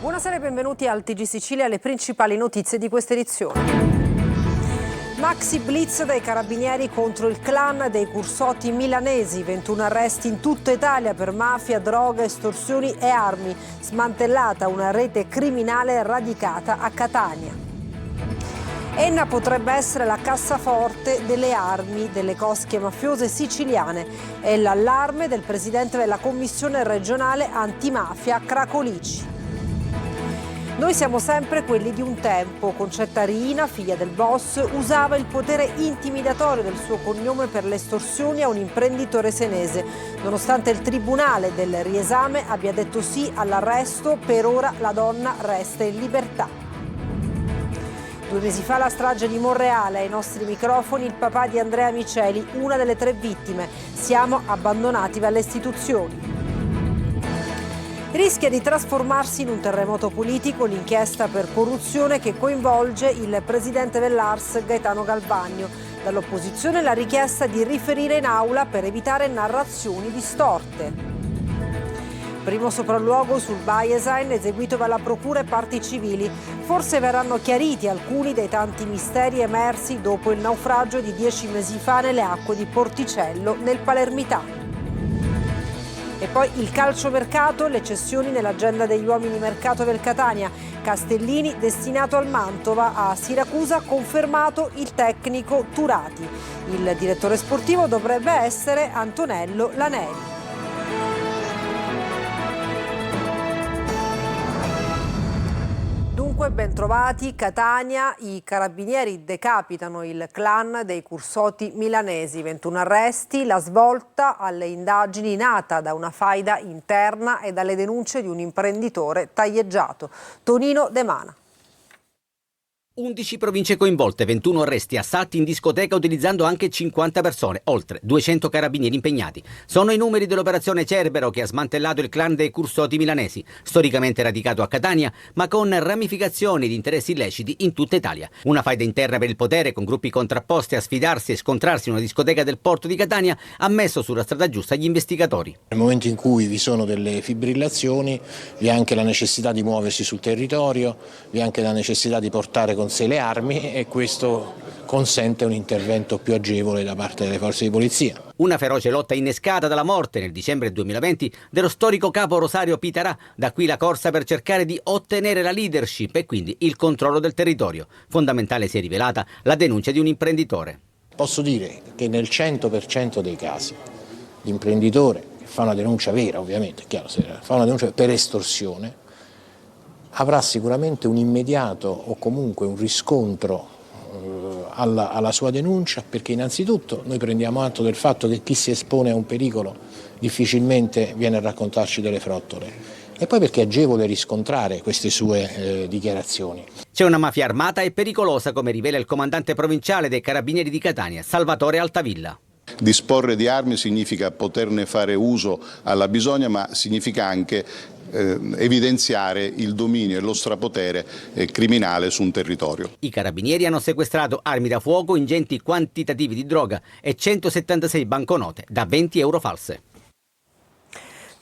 Buonasera e benvenuti al TG Sicilia, le principali notizie di questa edizione. Maxi blitz dai carabinieri contro il clan dei Cursotti milanesi, 21 arresti in tutta Italia per mafia, droga, estorsioni e armi, smantellata una rete criminale radicata a Catania. Enna potrebbe essere la cassaforte delle armi delle cosche mafiose siciliane. È l'allarme del presidente della commissione regionale antimafia Cracolici. Noi siamo sempre quelli di un tempo. Concetta Riina, figlia del boss, usava il potere intimidatorio del suo cognome per le estorsioni a un imprenditore senese. Nonostante il tribunale del riesame abbia detto sì all'arresto, per ora la donna resta in libertà. 2 mesi fa la strage di Monreale, ai nostri microfoni il papà di Andrea Miceli, una delle 3 vittime. Siamo abbandonati dalle istituzioni. Rischia di trasformarsi in un terremoto politico l'inchiesta per corruzione che coinvolge il presidente dell'ARS Gaetano Galvagno. Dall'opposizione la richiesta di riferire in aula per evitare narrazioni distorte. Primo sopralluogo sul Baiesign eseguito dalla Procura e parti civili. Forse verranno chiariti alcuni dei tanti misteri emersi dopo il naufragio di 10 mesi fa nelle acque di Porticello nel Palermitano. E poi il calciomercato, le cessioni nell'agenda degli uomini mercato del Catania. Castellini destinato al Mantova, a Siracusa confermato il tecnico Turati. Il direttore sportivo dovrebbe essere Antonello Laneri. Dunque, bentrovati. Catania, i carabinieri decapitano il clan dei Cursotti milanesi, 21 arresti, la svolta alle indagini nata da una faida interna e dalle denunce di un imprenditore taglieggiato. Tonino De Mana. 11 province coinvolte, 21 arresti, assalti in discoteca utilizzando anche 50 persone, oltre 200 carabinieri impegnati. Sono i numeri dell'operazione Cerbero che ha smantellato il clan dei Cursotti milanesi, storicamente radicato a Catania, ma con ramificazioni di interessi illeciti in tutta Italia. Una faida interna per il potere, con gruppi contrapposti a sfidarsi e scontrarsi in una discoteca del porto di Catania, ha messo sulla strada giusta gli investigatori. Nel momento in cui vi sono delle fibrillazioni, vi è anche la necessità di muoversi sul territorio, vi è anche la necessità di portare con sé le armi e questo consente un intervento più agevole da parte delle forze di polizia. Una feroce lotta innescata dalla morte nel dicembre 2020 dello storico capo Rosario Pitarà, da qui la corsa per cercare di ottenere la leadership e quindi il controllo del territorio. Fondamentale si è rivelata la denuncia di un imprenditore. Posso dire che nel 100% dei casi l'imprenditore che fa una denuncia vera, ovviamente, è chiaro, se fa una denuncia per estorsione, avrà sicuramente un immediato o comunque un riscontro alla sua denuncia, perché innanzitutto noi prendiamo atto del fatto che chi si espone a un pericolo difficilmente viene a raccontarci delle frottole e poi perché è agevole riscontrare queste sue dichiarazioni. C'è una mafia armata e pericolosa, come rivela il comandante provinciale dei Carabinieri di Catania, Salvatore Altavilla. Disporre di armi significa poterne fare uso alla bisogna, ma significa anche evidenziare il dominio e lo strapotere criminale su un territorio. I carabinieri hanno sequestrato armi da fuoco, ingenti quantitativi di droga e 176 banconote da 20 euro false.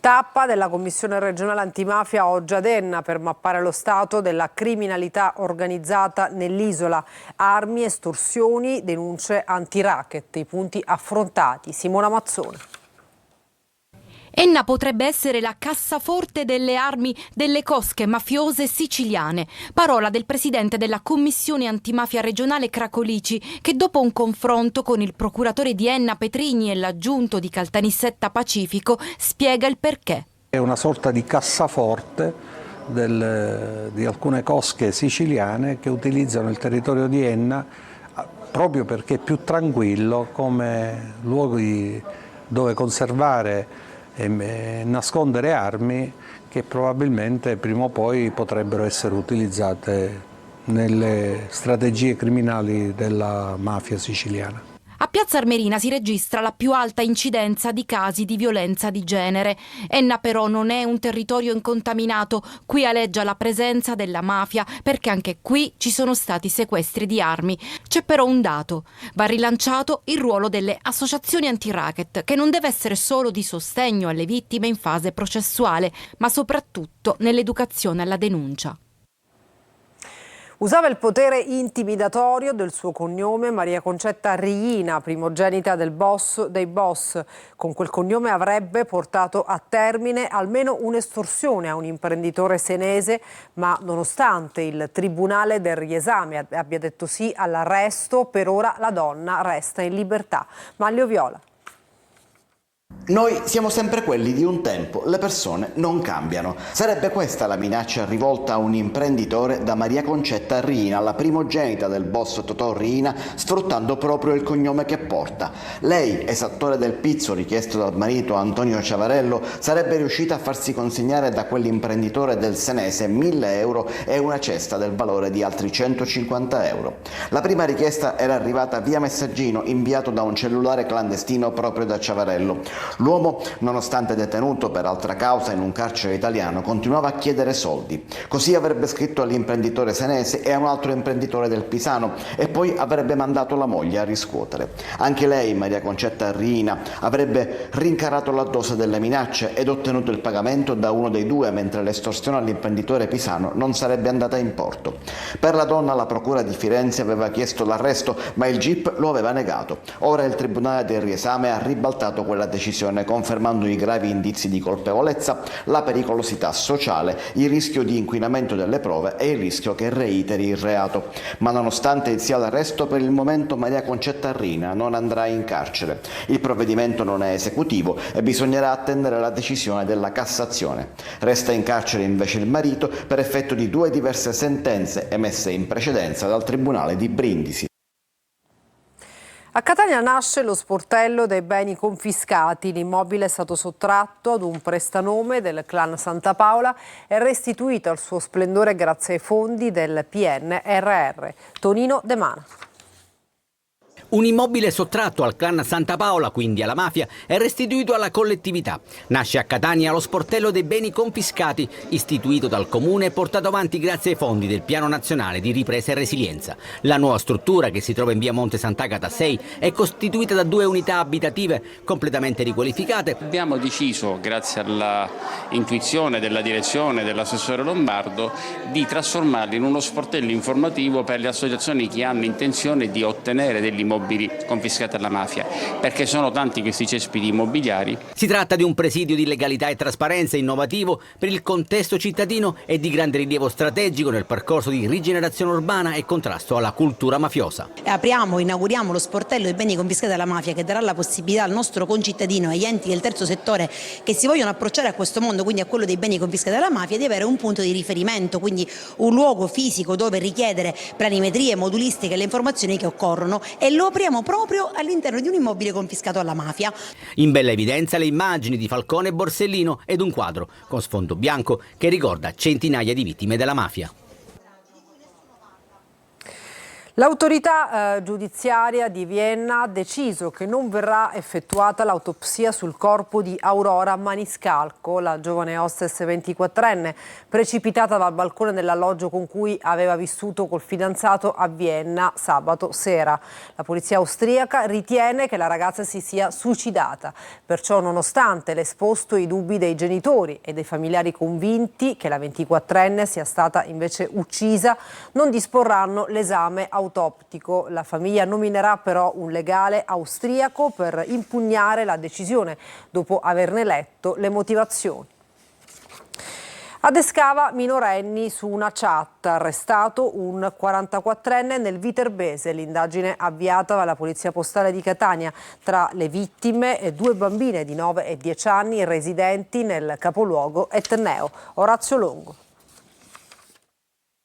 Tappa della Commissione regionale antimafia oggi ad Enna per mappare lo stato della criminalità organizzata nell'isola. Armi, estorsioni, denunce anti-racket, i punti affrontati. Simona Mazzone. Enna potrebbe essere la cassaforte delle armi delle cosche mafiose siciliane. Parola del presidente della Commissione antimafia regionale Cracolici, che dopo un confronto con il procuratore di Enna Petrigni e l'aggiunto di Caltanissetta Pacifico spiega il perché. È una sorta di cassaforte di alcune cosche siciliane che utilizzano il territorio di Enna proprio perché è più tranquillo come luoghi dove conservare e nascondere armi che probabilmente prima o poi potrebbero essere utilizzate nelle strategie criminali della mafia siciliana. A Piazza Armerina si registra la più alta incidenza di casi di violenza di genere. Enna però non è un territorio incontaminato, qui aleggia la presenza della mafia perché anche qui ci sono stati sequestri di armi. C'è però un dato: va rilanciato il ruolo delle associazioni anti-racket, che non deve essere solo di sostegno alle vittime in fase processuale, ma soprattutto nell'educazione alla denuncia. Usava il potere intimidatorio del suo cognome Maria Concetta Riina, primogenita dei boss. Con quel cognome avrebbe portato a termine almeno un'estorsione a un imprenditore senese, ma nonostante il Tribunale del riesame abbia detto sì all'arresto, per ora la donna resta in libertà. Manlio Viola. Noi siamo sempre quelli di un tempo, le persone non cambiano. Sarebbe questa la minaccia rivolta a un imprenditore da Maria Concetta Riina, la primogenita del boss Totò Riina, sfruttando proprio il cognome che porta. Lei, esattore del pizzo richiesto dal marito Antonio Ciavarello, sarebbe riuscita a farsi consegnare da quell'imprenditore del senese 1.000 euro e una cesta del valore di altri 150 euro. La prima richiesta era arrivata via messaggino inviato da un cellulare clandestino proprio da Ciavarello. L'uomo, nonostante detenuto per altra causa in un carcere italiano, continuava a chiedere soldi. Così avrebbe scritto all'imprenditore senese e a un altro imprenditore del Pisano e poi avrebbe mandato la moglie a riscuotere. Anche lei, Maria Concetta Riina, avrebbe rincarato la dose delle minacce ed ottenuto il pagamento da uno dei due, mentre l'estorsione all'imprenditore pisano non sarebbe andata in porto. Per la donna la procura di Firenze aveva chiesto l'arresto, ma il GIP lo aveva negato. Ora il Tribunale del riesame ha ribaltato quella decisione, confermando i gravi indizi di colpevolezza, la pericolosità sociale, il rischio di inquinamento delle prove e il rischio che reiteri il reato. Ma nonostante sia l'arresto, per il momento Maria Concetta Riina non andrà in carcere. Il provvedimento non è esecutivo e bisognerà attendere la decisione della Cassazione. Resta in carcere invece il marito per effetto di 2 diverse sentenze emesse in precedenza dal Tribunale di Brindisi. A Catania nasce lo sportello dei beni confiscati. L'immobile è stato sottratto ad un prestanome del clan Santa Paola e restituito al suo splendore grazie ai fondi del PNRR. Tonino De Mana. Un immobile sottratto al clan Santa Paola, quindi alla mafia, è restituito alla collettività. Nasce a Catania lo sportello dei beni confiscati, istituito dal Comune e portato avanti grazie ai fondi del Piano Nazionale di Ripresa e Resilienza. La nuova struttura, che si trova in via Monte Sant'Agata 6, è costituita da 2 unità abitative completamente riqualificate. Abbiamo deciso, grazie alla intuizione della direzione dell'assessore Lombardo, di trasformarli in uno sportello informativo per le associazioni che hanno intenzione di ottenere degli immobili confiscati alla mafia, perché sono tanti questi cespiti immobiliari. Si tratta di un presidio di legalità e trasparenza innovativo per il contesto cittadino e di grande rilievo strategico nel percorso di rigenerazione urbana e contrasto alla cultura mafiosa. Inauguriamo lo sportello dei beni confiscati alla mafia, che darà la possibilità al nostro concittadino e agli enti del terzo settore che si vogliono approcciare a questo mondo, quindi a quello dei beni confiscati alla mafia, di avere un punto di riferimento, quindi un luogo fisico dove richiedere planimetrie, modulistiche e le informazioni che occorrono, e lo apriamo proprio all'interno di un immobile confiscato alla mafia. In bella evidenza le immagini di Falcone e Borsellino ed un quadro con sfondo bianco che ricorda centinaia di vittime della mafia. L'autorità giudiziaria di Vienna ha deciso che non verrà effettuata l'autopsia sul corpo di Aurora Maniscalco, la giovane hostess 24enne, precipitata dal balcone dell'alloggio con cui aveva vissuto col fidanzato a Vienna sabato sera. La polizia austriaca ritiene che la ragazza si sia suicidata, perciò nonostante l'esposto i dubbi dei genitori e dei familiari convinti che la 24enne sia stata invece uccisa, non disporranno l'esame autoptico. La famiglia nominerà però un legale austriaco per impugnare la decisione dopo averne letto le motivazioni. Adescava minorenni su una chat, arrestato un 44enne nel Viterbese. L'indagine avviata dalla Polizia Postale di Catania. Tra le vittime 2 bambine di 9 e 10 anni residenti nel capoluogo etneo. Orazio Longo.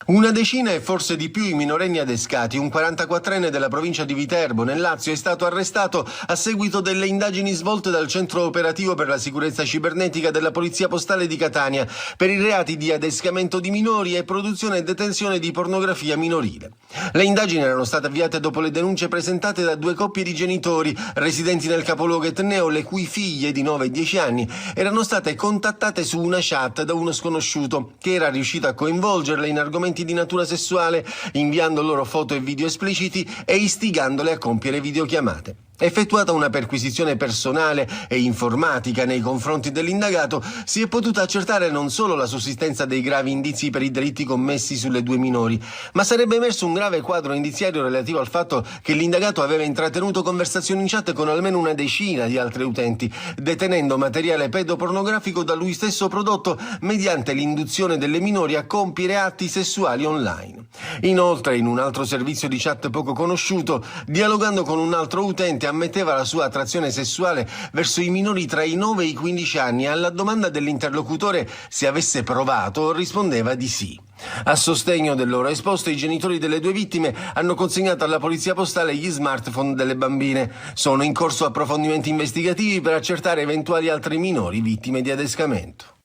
Una decina e forse di più i minorenni adescati. Un 44enne della provincia di Viterbo, nel Lazio, è stato arrestato a seguito delle indagini svolte dal Centro Operativo per la Sicurezza Cibernetica della Polizia Postale di Catania per i reati di adescamento di minori e produzione e detenzione di pornografia minorile. Le indagini erano state avviate dopo le denunce presentate da 2 coppie di genitori residenti nel capoluogo etneo, le cui figlie di 9 e 10 anni erano state contattate su una chat da uno sconosciuto che era riuscito a coinvolgerle in argomenti di natura sessuale, inviando loro foto e video espliciti e istigandole a compiere videochiamate. Effettuata una perquisizione personale e informatica nei confronti dell'indagato, si è potuta accertare non solo la sussistenza dei gravi indizi per i delitti commessi sulle 2 minori, ma sarebbe emerso un grave quadro indiziario relativo al fatto che l'indagato aveva intrattenuto conversazioni in chat con almeno una decina di altri utenti, detenendo materiale pedopornografico da lui stesso prodotto mediante l'induzione delle minori a compiere atti sessuali online. Inoltre, in un altro servizio di chat poco conosciuto, dialogando con un altro utente, ammetteva la sua attrazione sessuale verso i minori tra i 9 e i 15 anni e alla domanda dell'interlocutore se avesse provato rispondeva di sì. A sostegno del loro esposto, i genitori delle 2 vittime hanno consegnato alla polizia postale gli smartphone delle bambine. Sono in corso approfondimenti investigativi per accertare eventuali altri minori vittime di adescamento.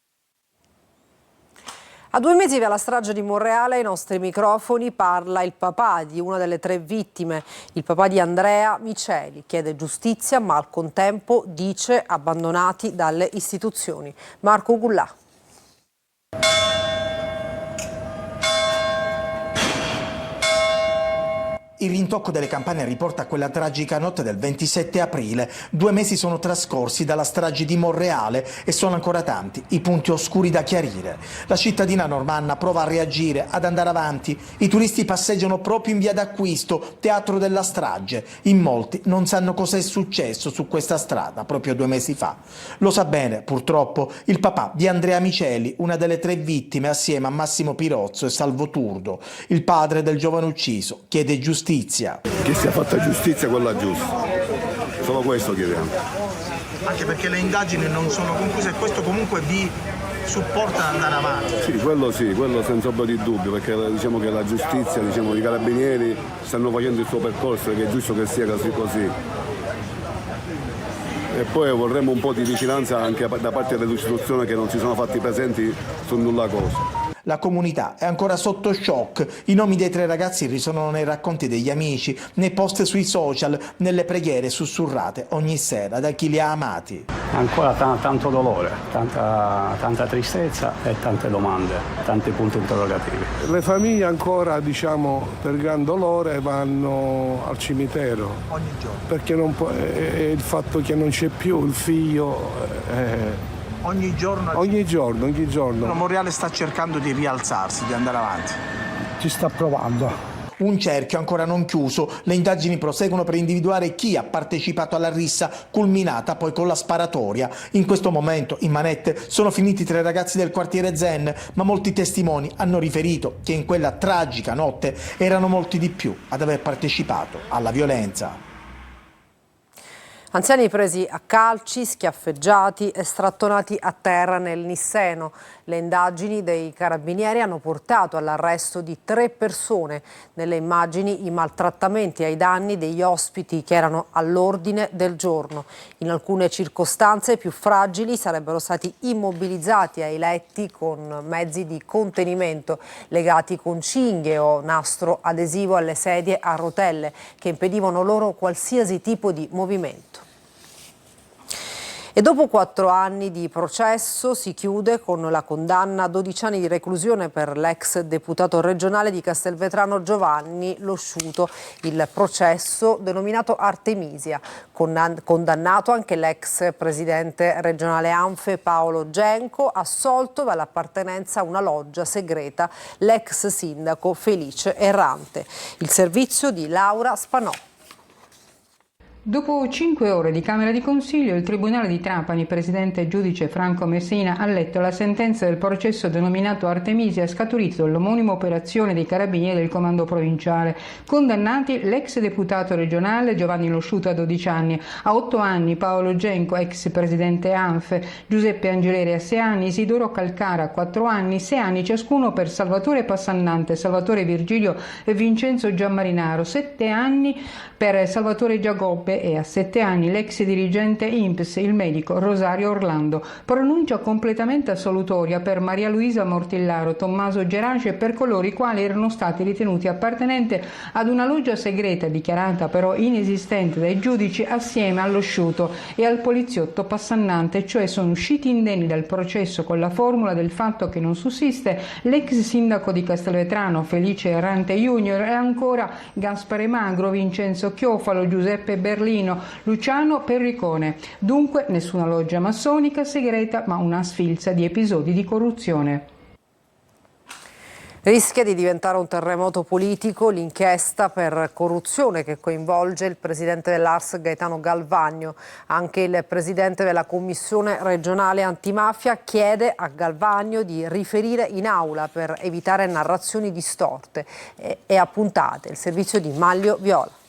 A 2 mesi dalla strage di Monreale, ai nostri microfoni parla il papà di una delle 3 vittime, il papà di Andrea Miceli. Chiede giustizia, ma al contempo dice abbandonati dalle istituzioni. Marco Gullà. Il rintocco delle campane riporta quella tragica notte del 27 aprile. 2 mesi sono trascorsi dalla strage di Monreale e sono ancora tanti i punti oscuri da chiarire. La cittadina normanna prova a reagire, ad andare avanti. I turisti passeggiano proprio in via d'Acquisto, teatro della strage. In molti non sanno cosa è successo su questa strada proprio 2 mesi fa. Lo sa bene, purtroppo, il papà di Andrea Miceli, una delle 3 vittime, assieme a Massimo Pirozzo e Salvo Turdo. Il padre del giovane ucciso chiede giustizia. Che sia fatta giustizia quella giusta, solo questo chiediamo. Anche perché le indagini non sono concluse e questo comunque vi supporta ad andare avanti. Sì, quello senza ombra di dubbio, perché diciamo che la giustizia, i carabinieri stanno facendo il suo percorso e che è giusto che sia così. E poi vorremmo un po' di vicinanza anche da parte delle istituzioni che non si sono fatti presenti su nulla cosa. La comunità è ancora sotto shock. I nomi dei 3 ragazzi risuonano nei racconti degli amici, nei post sui social, nelle preghiere sussurrate ogni sera da chi li ha amati. Ancora tanto dolore, tanta tristezza e tante domande, tanti punti interrogativi. Le famiglie ancora, per gran dolore vanno al cimitero. Ogni giorno. Perché il fatto che non c'è più il figlio. Ogni giorno. Monreale sta cercando di rialzarsi, di andare avanti. Ci sta provando. Un cerchio ancora non chiuso. Le indagini proseguono per individuare chi ha partecipato alla rissa, culminata poi con la sparatoria. In questo momento, in manette, sono finiti 3 ragazzi del quartiere Zen, ma molti testimoni hanno riferito che in quella tragica notte erano molti di più ad aver partecipato alla violenza. Anziani presi a calci, schiaffeggiati e strattonati a terra nel Nisseno. Le indagini dei carabinieri hanno portato all'arresto di 3 persone. Nelle immagini i maltrattamenti ai danni degli ospiti che erano all'ordine del giorno. In alcune circostanze più fragili sarebbero stati immobilizzati ai letti con mezzi di contenimento legati con cinghie o nastro adesivo alle sedie a rotelle che impedivano loro qualsiasi tipo di movimento. E dopo 4 anni di processo si chiude con la condanna a 12 anni di reclusione per l'ex deputato regionale di Castelvetrano Giovanni Losciuto. Il processo denominato Artemisia. Condannato anche l'ex presidente regionale Anfe Paolo Genco, assolto dall'appartenenza a una loggia segreta l'ex sindaco Felice Errante. Il servizio di Laura Spanò. Dopo 5 ore di Camera di Consiglio, il Tribunale di Trapani, presidente e giudice Franco Messina, ha letto la sentenza del processo denominato Artemisia, scaturito dall'omonima operazione dei Carabinieri del Comando Provinciale. Condannati l'ex deputato regionale Giovanni Losciuto a 12 anni, a 8 anni Paolo Genco, ex presidente ANFE, Giuseppe Angeleri a 6 anni, Isidoro Calcara a 4 anni, 6 anni ciascuno per Salvatore Passannante, Salvatore Virgilio e Vincenzo Giammarinaro, 7 anni per Salvatore Giacobbe e a 7 anni l'ex dirigente INPS, il medico Rosario Orlando. Pronuncia completamente assolutoria per Maria Luisa Mortillaro, Tommaso Gerace e per coloro i quali erano stati ritenuti appartenenti ad una loggia segreta dichiarata però inesistente dai giudici assieme allo Sciuto e al poliziotto Passannante, cioè sono usciti indenni dal processo con la formula del fatto che non sussiste l'ex sindaco di Castelvetrano Felice Errante Junior e ancora Gaspare Magro, Vincenzo Chiofalo, Giuseppe Berlino, Luciano Perricone. Dunque nessuna loggia massonica segreta, ma una sfilza di episodi di corruzione. Rischia di diventare un terremoto politico l'inchiesta per corruzione che coinvolge il presidente dell'ARS Gaetano Galvagno. Anche il presidente della Commissione regionale antimafia chiede a Galvagno di riferire in aula per evitare narrazioni distorte e appuntate. Il servizio di Maglio Viola.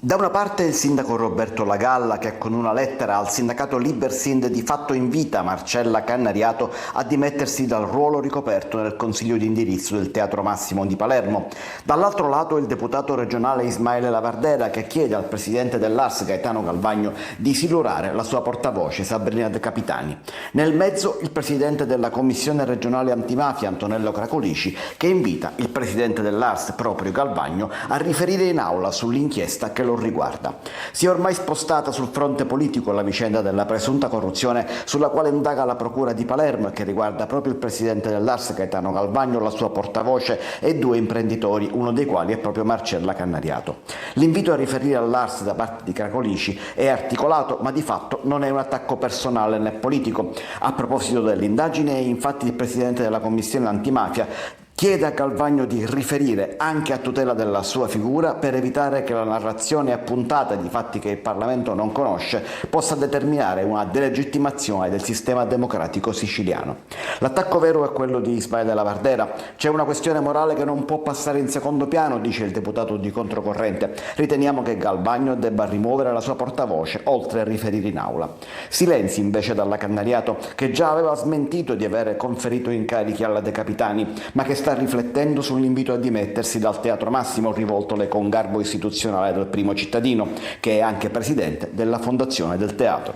Da una parte il sindaco Roberto Lagalla che con una lettera al sindacato Libersind di fatto invita Marcella Cannariato a dimettersi dal ruolo ricoperto nel consiglio di indirizzo del Teatro Massimo di Palermo. Dall'altro lato il deputato regionale Ismaele Lavardera che chiede al presidente dell'ARS Gaetano Galvagno di silurare la sua portavoce Sabrina De Capitani. Nel mezzo il presidente della commissione regionale antimafia Antonello Cracolici che invita il presidente dell'ARS proprio Galvagno a riferire in aula sull'inchiesta che lo riguarda. Si è ormai spostata sul fronte politico la vicenda della presunta corruzione sulla quale indaga la procura di Palermo e che riguarda proprio il presidente dell'ARS Gaetano Galvagno, la sua portavoce e 2 imprenditori, uno dei quali è proprio Marcella Cannariato. L'invito a riferire all'ARS da parte di Cracolici è articolato, ma di fatto non è un attacco personale né politico. A proposito dell'indagine, infatti il presidente della commissione antimafia chiede a Galvagno di riferire anche a tutela della sua figura per evitare che la narrazione appuntata di fatti che il Parlamento non conosce possa determinare una delegittimazione del sistema democratico siciliano. L'attacco vero è quello di Ismaele Lavardera. C'è una questione morale che non può passare in secondo piano, dice il deputato di Controcorrente. Riteniamo che Galvagno debba rimuovere la sua portavoce, oltre a riferire in aula. Silenzi invece dalla Cannariato, che già aveva smentito di avere conferito incarichi alla De Capitani, ma che sta riflettendo sull'invito a dimettersi dal Teatro Massimo rivoltole con garbo istituzionale del primo cittadino, che è anche presidente della fondazione del teatro.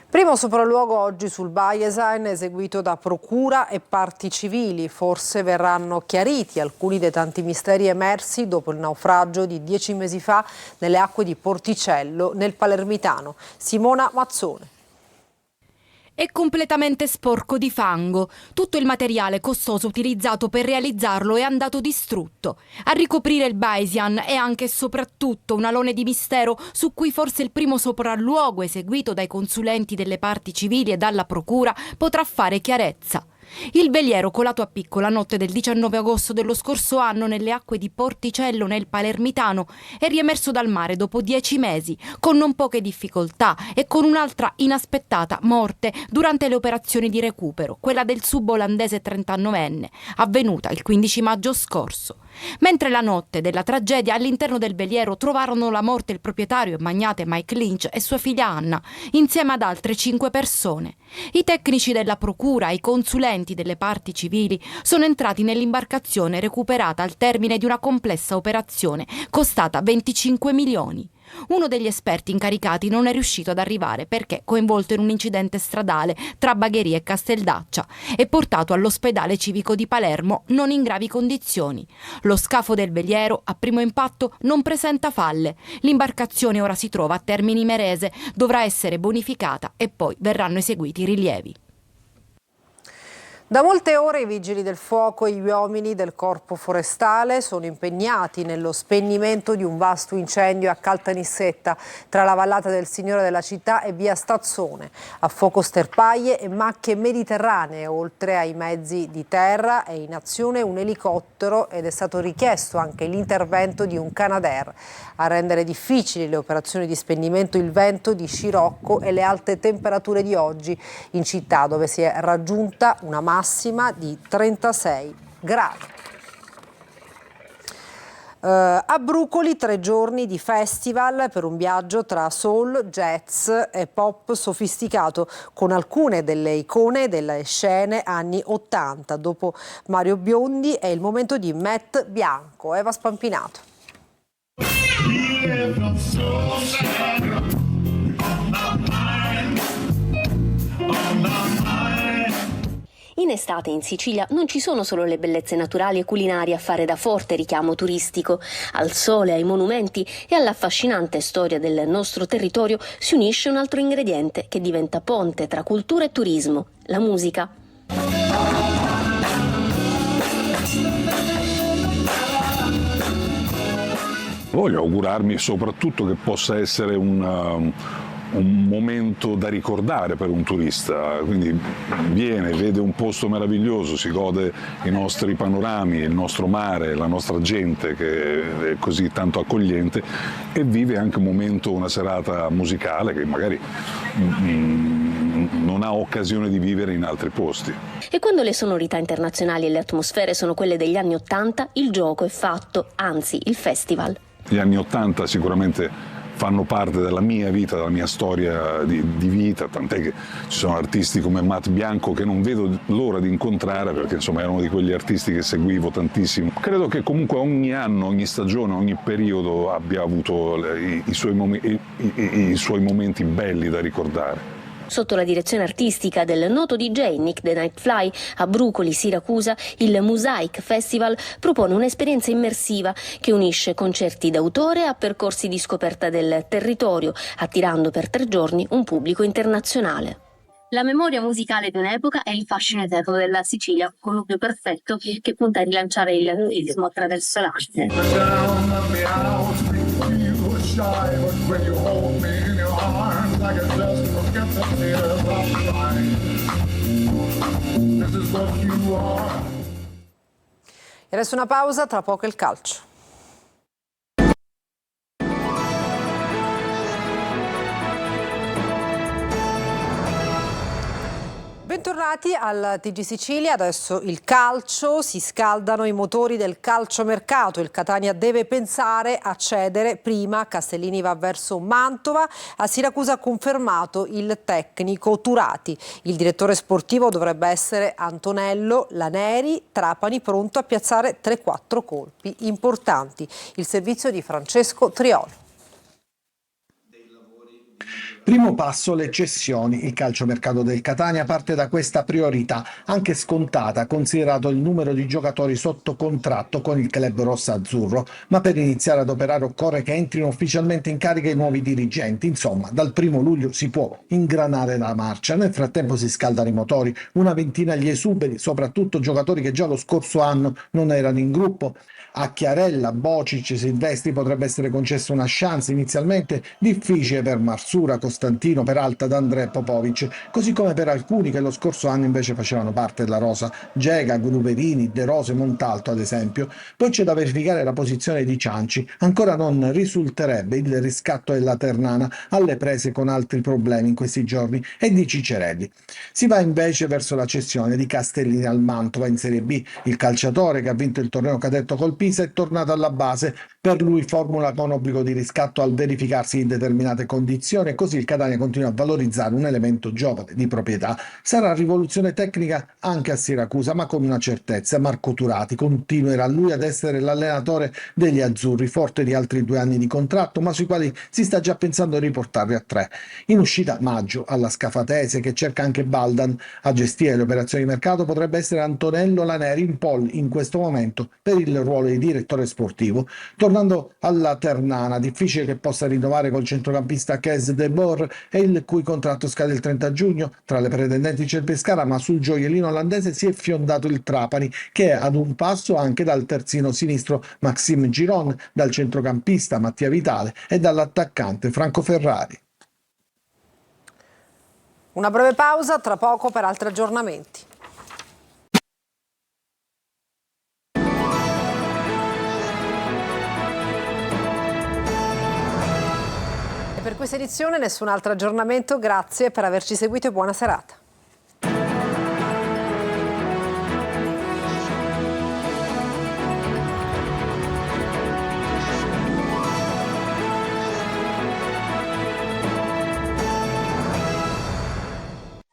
Primo sopralluogo oggi sul Baiesin eseguito da procura e parti civili. Forse verranno chiariti alcuni dei tanti misteri emersi dopo il naufragio di 10 mesi fa nelle acque di Porticello nel Palermitano. Simona Mazzone. È completamente sporco di fango. Tutto il materiale costoso utilizzato per realizzarlo è andato distrutto. A ricoprire il Baisian è anche e soprattutto un alone di mistero su cui forse il primo sopralluogo eseguito dai consulenti delle parti civili e dalla procura potrà fare chiarezza. Il veliero colato a picco la notte del 19 agosto dello scorso anno nelle acque di Porticello nel Palermitano è riemerso dal mare dopo 10 mesi, con non poche difficoltà e con un'altra inaspettata morte durante le operazioni di recupero, quella del sub-olandese 39enne, avvenuta il 15 maggio scorso. Mentre la notte della tragedia all'interno del veliero trovarono la morte il proprietario e magnate Mike Lynch e sua figlia Anna, insieme ad altre 5 persone. I tecnici della procura e i consulenti delle parti civili sono entrati nell'imbarcazione recuperata al termine di una complessa operazione costata 25 milioni. Uno degli esperti incaricati non è riuscito ad arrivare perché coinvolto in un incidente stradale tra Bagheria e Casteldaccia e portato all'ospedale civico di Palermo non in gravi condizioni. Lo scafo del veliero a primo impatto non presenta falle. L'imbarcazione ora si trova a Termini Imerese, dovrà essere bonificata e poi verranno eseguiti i rilievi. Da molte ore i vigili del fuoco e gli uomini del Corpo Forestale sono impegnati nello spegnimento di un vasto incendio a Caltanissetta, tra la vallata del Signore della Città e via Stazzone. A fuoco sterpaglie e macchie mediterranee, oltre ai mezzi di terra è in azione un elicottero ed è stato richiesto anche l'intervento di un Canadair. A rendere difficili le operazioni di spegnimento il vento di scirocco e le alte temperature di oggi in città, dove si è raggiunta una massima di 36 gradi. A Brucoli 3 giorni di festival per un viaggio tra soul, jazz e pop sofisticato, con alcune delle icone delle scene anni 80. Dopo Mario Biondi è il momento di Matt Bianco. Eva Spampinato. In estate in Sicilia non ci sono solo le bellezze naturali e culinarie a fare da forte richiamo turistico. Al sole, ai monumenti e all'affascinante storia del nostro territorio si unisce un altro ingrediente che diventa ponte tra cultura e turismo: la musica. Voglio augurarmi soprattutto che possa essere un momento da ricordare per un turista, quindi viene, vede un posto meraviglioso, si gode i nostri panorami, il nostro mare, la nostra gente che è così tanto accogliente, e vive anche un momento, una serata musicale che magari non ha occasione di vivere in altri posti. E quando le sonorità internazionali e le atmosfere sono quelle degli anni '80, il gioco è fatto, anzi il festival. Gli anni '80 sicuramente fanno parte della mia vita, della mia storia di vita, tant'è che ci sono artisti come Matt Bianco che non vedo l'ora di incontrare, perché insomma erano di quegli artisti che seguivo tantissimo. Credo che comunque ogni anno, ogni stagione, ogni periodo abbia avuto i suoi momenti belli da ricordare. Sotto la direzione artistica del noto DJ Nick the Nightfly, a Brucoli, Siracusa, il Mosaic Festival propone un'esperienza immersiva che unisce concerti d'autore a percorsi di scoperta del territorio, attirando per 3 giorni un pubblico internazionale. La memoria musicale di un'epoca è il fascino eterno della Sicilia, connubio perfetto che punta a rilanciare il turismo attraverso l'arte. E adesso una pausa, tra poco il calcio. Bentornati al TG Sicilia, adesso il calcio, si scaldano i motori del calciomercato, il Catania deve pensare a cedere prima, Castellini va verso Mantova, a Siracusa ha confermato il tecnico Turati, il direttore sportivo dovrebbe essere Antonello, Laneri, Trapani pronto a piazzare 3-4 colpi importanti, il servizio di Francesco Triolo. Primo passo, le cessioni. Il calciomercato del Catania parte da questa priorità, anche scontata, considerato il numero di giocatori sotto contratto con il club rossa-azzurro. Ma per iniziare ad operare occorre che entrino ufficialmente in carica i nuovi dirigenti. Insomma, dal 1 luglio si può ingranare la marcia. Nel frattempo si scaldano i motori, una ventina gli esuberi, soprattutto giocatori che già lo scorso anno non erano in gruppo. A Chiarella, Bocic, Silvestri potrebbe essere concessa una chance inizialmente difficile per Marsura, Costantino, Peralta, D'André, Popovic, così come per alcuni che lo scorso anno invece facevano parte della rosa, Gega, Gruberini, De Rose, Montalto ad esempio. Poi c'è da verificare la posizione di Cianci, ancora non risulterebbe il riscatto della Ternana alle prese con altri problemi in questi giorni e di Cicerelli. Si va invece verso la cessione di Castellini al Mantova in Serie B, il calciatore che ha vinto il torneo cadetto col Pisa è tornato alla base, per lui formula con obbligo di riscatto al verificarsi in determinate condizioni e così il Catania continua a valorizzare un elemento giovane di proprietà. Sarà rivoluzione tecnica anche a Siracusa, ma con una certezza: Marco Turati continuerà lui ad essere l'allenatore degli azzurri, forte di altri 2 anni di contratto, ma sui quali si sta già pensando di riportarli a 3. In uscita Maggio alla Scafatese, che cerca anche Baldan. A gestire le operazioni di mercato potrebbe essere Antonello Laneri in pole in questo momento per il ruolo di direttore sportivo. Tornando alla Ternana, difficile che possa rinnovare col centrocampista Kes De Boer Dior e il cui contratto scade il 30 giugno. Tra le pretendenti c'è il Pescara, ma sul gioiellino olandese si è fiondato il Trapani, che è ad un passo anche dal terzino sinistro Maxime Giron, dal centrocampista Mattia Vitale e dall'attaccante Franco Ferrari. Una breve pausa, tra poco per altri aggiornamenti. E per questa edizione nessun altro aggiornamento, grazie per averci seguito e buona serata.